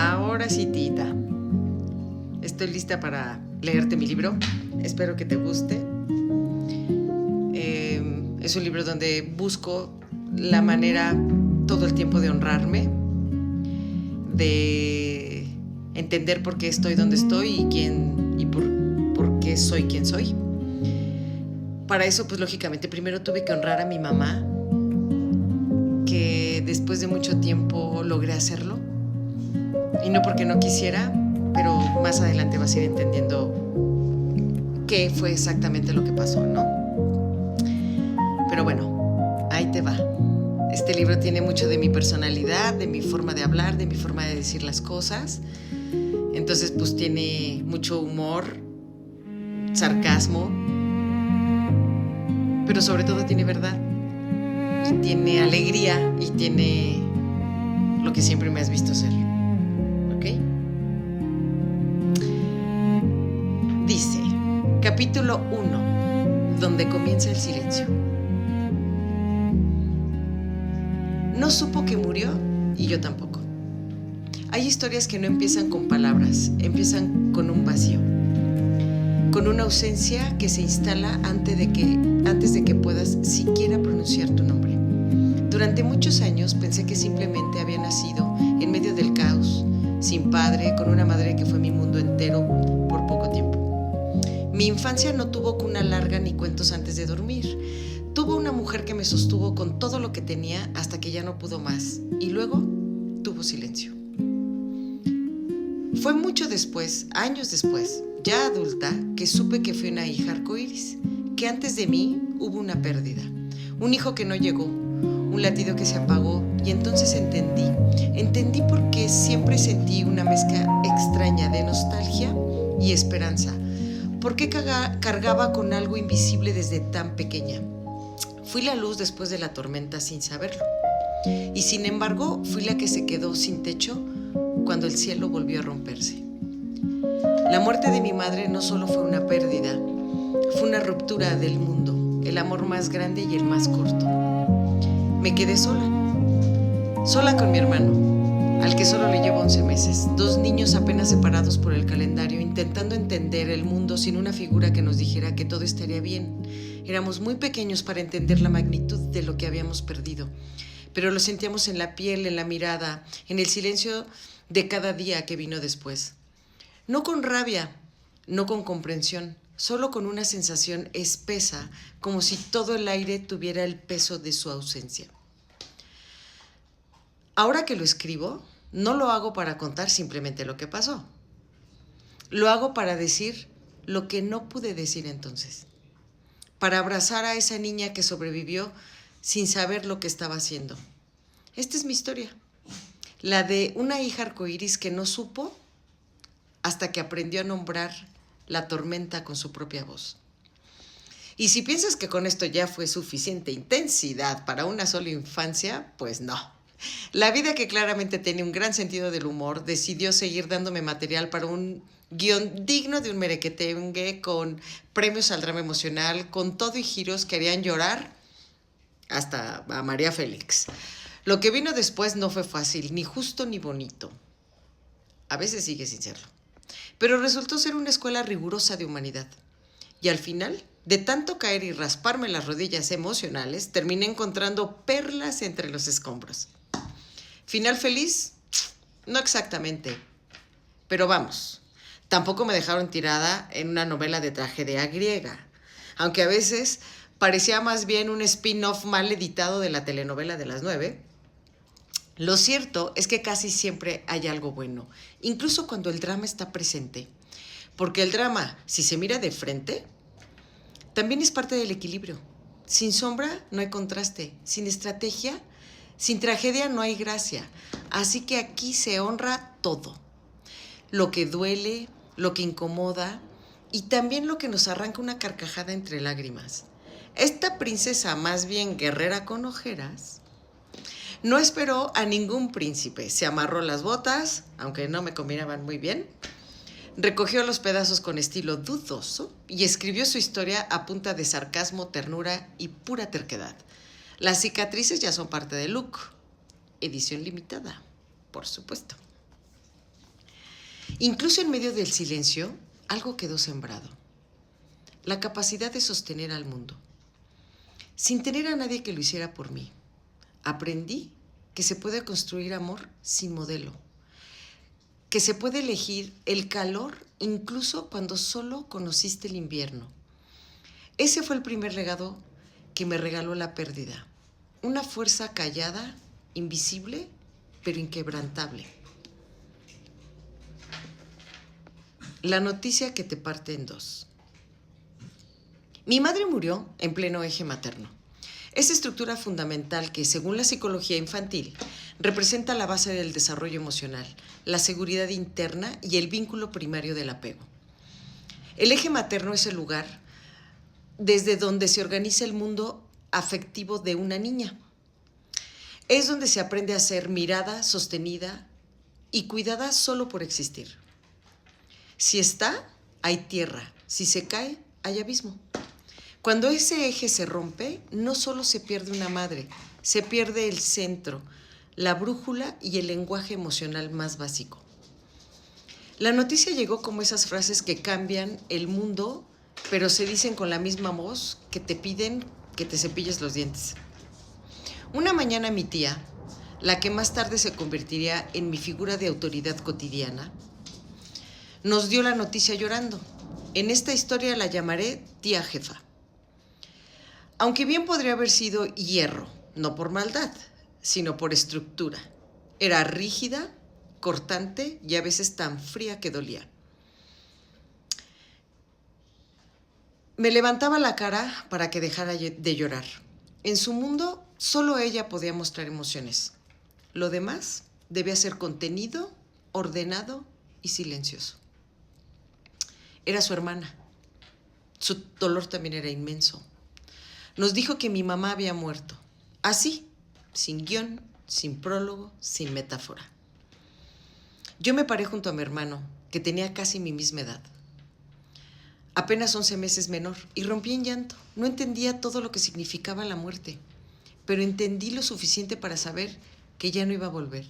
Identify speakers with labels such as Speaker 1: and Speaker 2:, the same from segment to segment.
Speaker 1: Ahora sí, Tita. Estoy lista para leerte mi libro. Espero que te guste. Es un libro donde busco la manera todo el tiempo de honrarme, de entender por qué estoy donde estoy y por qué soy quien soy. Para eso, pues lógicamente, primero tuve que honrar a mi mamá, que después de mucho tiempo logré hacerlo. Y no porque no quisiera, pero más adelante vas a ir entendiendo qué fue exactamente lo que pasó, ¿no? Pero bueno, ahí te va. Este libro tiene mucho de mi personalidad, de mi forma de hablar, de mi forma de decir las cosas. Entonces, pues tiene mucho humor, sarcasmo, pero sobre todo tiene verdad. Y tiene alegría y tiene lo que siempre me has visto ser. ¿Ok? Dice, capítulo 1, donde comienza el silencio. No supo que murió y yo tampoco. Hay historias que no empiezan con palabras, empiezan con un vacío, con una ausencia que se instala antes de que puedas siquiera pronunciar tu nombre. Durante muchos años pensé que simplemente había nacido en medio del caos, sin padre, con una madre que fue mi mundo entero por poco tiempo. Mi infancia no tuvo cuna larga ni cuentos antes de dormir. Tuvo una mujer que me sostuvo con todo lo que tenía hasta que ya no pudo más, y luego tuvo silencio. Fue mucho después, años después, ya adulta, que supe que fui una hija arcoíris, que antes de mí hubo una pérdida, un hijo que no llegó, un latido que se apagó, y entonces entendí porque siempre sentí una mezcla extraña de nostalgia y esperanza, porque cargaba con algo invisible desde tan pequeña. Fui la luz después de la tormenta sin saberlo, y sin embargo fui la que se quedó sin techo cuando el cielo volvió a romperse. La muerte de mi madre no solo fue una pérdida, fue una ruptura del mundo, el amor más grande y el más corto. Me quedé sola con mi hermano, al que solo le llevo 11 meses, 2 niños apenas separados por el calendario, intentando entender el mundo sin una figura que nos dijera que todo estaría bien. Éramos muy pequeños para entender la magnitud de lo que habíamos perdido, pero lo sentíamos en la piel, en la mirada, en el silencio de cada día que vino después. No con rabia, no con comprensión, solo con una sensación espesa, como si todo el aire tuviera el peso de su ausencia. Ahora que lo escribo, no lo hago para contar simplemente lo que pasó. Lo hago para decir lo que no pude decir entonces, para abrazar a esa niña que sobrevivió sin saber lo que estaba haciendo. Esta es mi historia, la de una hija arcoíris que no supo hasta que aprendió a nombrar la tormenta con su propia voz. Y si piensas que con esto ya fue suficiente intensidad para una sola infancia, pues no. La vida, que claramente tiene un gran sentido del humor, decidió seguir dándome material para un guión digno de un merequetengue, con premios al drama emocional, con todo y giros que harían llorar hasta a María Félix. Lo que vino después no fue fácil, ni justo ni bonito. A veces sigue sin serlo. Pero resultó ser una escuela rigurosa de humanidad. Y al final, de tanto caer y rasparme las rodillas emocionales, terminé encontrando perlas entre los escombros. ¿Final feliz? No exactamente. Pero vamos, tampoco me dejaron tirada en una novela de tragedia griega, aunque a veces parecía más bien un spin-off mal editado de la telenovela de las 9. Lo cierto es que casi siempre hay algo bueno, incluso cuando el drama está presente. Porque el drama, si se mira de frente, también es parte del equilibrio. Sin sombra no hay contraste, sin estrategia, sin tragedia no hay gracia. Así que aquí se honra todo. Lo que duele, lo que incomoda y también lo que nos arranca una carcajada entre lágrimas. Esta princesa, más bien guerrera con ojeras, no esperó a ningún príncipe. Se amarró las botas, aunque no me combinaban muy bien. Recogió los pedazos con estilo dudoso y escribió su historia a punta de sarcasmo, ternura y pura terquedad. Las cicatrices ya son parte del look. Edición limitada, por supuesto. Incluso en medio del silencio, algo quedó sembrado. La capacidad de sostener al mundo, sin tener a nadie que lo hiciera por mí. Aprendí que se puede construir amor sin modelo, que se puede elegir el calor incluso cuando solo conociste el invierno. Ese fue el primer legado que me regaló la pérdida. Una fuerza callada, invisible, pero inquebrantable. La noticia que te parte en dos. Mi madre murió en pleno eje materno. Esa estructura fundamental que, según la psicología infantil, representa la base del desarrollo emocional, la seguridad interna y el vínculo primario del apego. El eje materno es el lugar desde donde se organiza el mundo afectivo de una niña. Es donde se aprende a ser mirada, sostenida y cuidada solo por existir. Si está, hay tierra. Si se cae, hay abismo. Cuando ese eje se rompe, no solo se pierde una madre, se pierde el centro, la brújula y el lenguaje emocional más básico. La noticia llegó como esas frases que cambian el mundo, pero se dicen con la misma voz que te piden que te cepilles los dientes. Una mañana mi tía, la que más tarde se convertiría en mi figura de autoridad cotidiana, nos dio la noticia llorando. En esta historia la llamaré tía jefa. Aunque bien podría haber sido hierro, no por maldad, sino por estructura. Era rígida, cortante y a veces tan fría que dolía. Me levantaba la cara para que dejara de llorar. En su mundo, solo ella podía mostrar emociones. Lo demás debía ser contenido, ordenado y silencioso. Era su hermana. Su dolor también era inmenso. Nos dijo que mi mamá había muerto. Así, sin guión, sin prólogo, sin metáfora. Yo me paré junto a mi hermano, que tenía casi mi misma edad. Apenas 11 meses menor, y rompí en llanto. No entendía todo lo que significaba la muerte, pero entendí lo suficiente para saber que ya no iba a volver.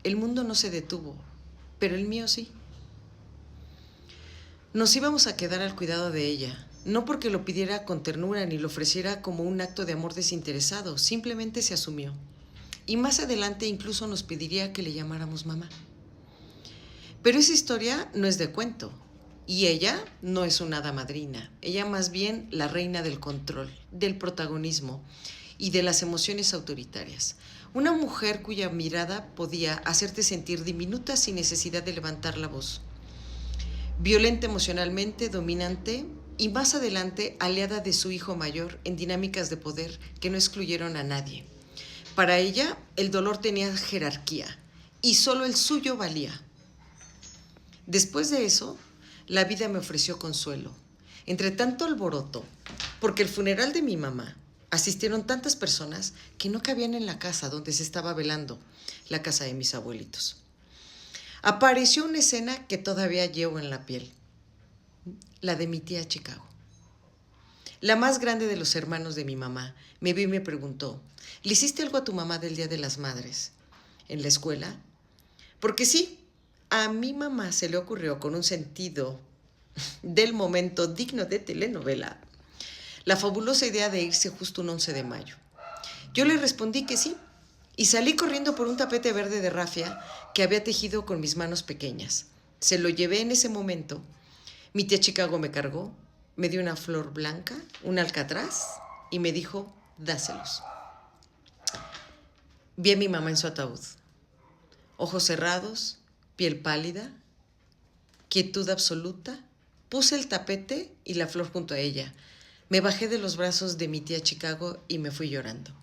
Speaker 1: El mundo no se detuvo, pero el mío sí. Nos íbamos a quedar al cuidado de ella, no porque lo pidiera con ternura ni lo ofreciera como un acto de amor desinteresado, simplemente se asumió. Y más adelante incluso nos pediría que le llamáramos mamá. Pero esa historia no es de cuento, y ella no es una hada madrina, ella más bien la reina del control, del protagonismo y de las emociones autoritarias. Una mujer cuya mirada podía hacerte sentir diminuta sin necesidad de levantar la voz. Violenta emocionalmente, dominante y más adelante aliada de su hijo mayor en dinámicas de poder que no excluyeron a nadie. Para ella, el dolor tenía jerarquía y solo el suyo valía. Después de eso, la vida me ofreció consuelo. Entre tanto alboroto, porque el funeral de mi mamá asistieron tantas personas que no cabían en la casa donde se estaba velando, la casa de mis abuelitos. Apareció una escena que todavía llevo en la piel, la de mi tía Chicago. La más grande de los hermanos de mi mamá me vio y me preguntó, ¿le hiciste algo a tu mamá del Día de las Madres en la escuela? Porque sí, a mi mamá se le ocurrió con un sentido del momento digno de telenovela la fabulosa idea de irse justo un 11 de mayo. Yo le respondí que sí, y salí corriendo por un tapete verde de rafia que había tejido con mis manos pequeñas. Se lo llevé en ese momento. Mi tía Chicago me cargó, me dio una flor blanca, un alcatraz, y me dijo, dáselos. Vi a mi mamá en su ataúd. Ojos cerrados, piel pálida, quietud absoluta. Puse el tapete y la flor junto a ella. Me bajé de los brazos de mi tía Chicago y me fui llorando.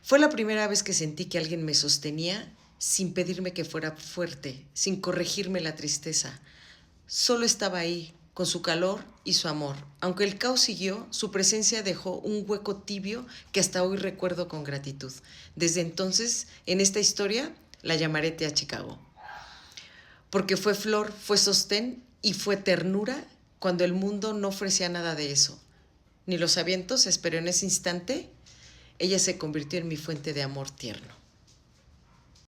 Speaker 1: Fue la primera vez que sentí que alguien me sostenía sin pedirme que fuera fuerte, sin corregirme la tristeza. Solo estaba ahí, con su calor y su amor. Aunque el caos siguió, su presencia dejó un hueco tibio que hasta hoy recuerdo con gratitud. Desde entonces, en esta historia, la llamaré tía Chicago. Porque fue flor, fue sostén y fue ternura cuando el mundo no ofrecía nada de eso. Ni los avientos, pero en ese instante ella se convirtió en mi fuente de amor tierno.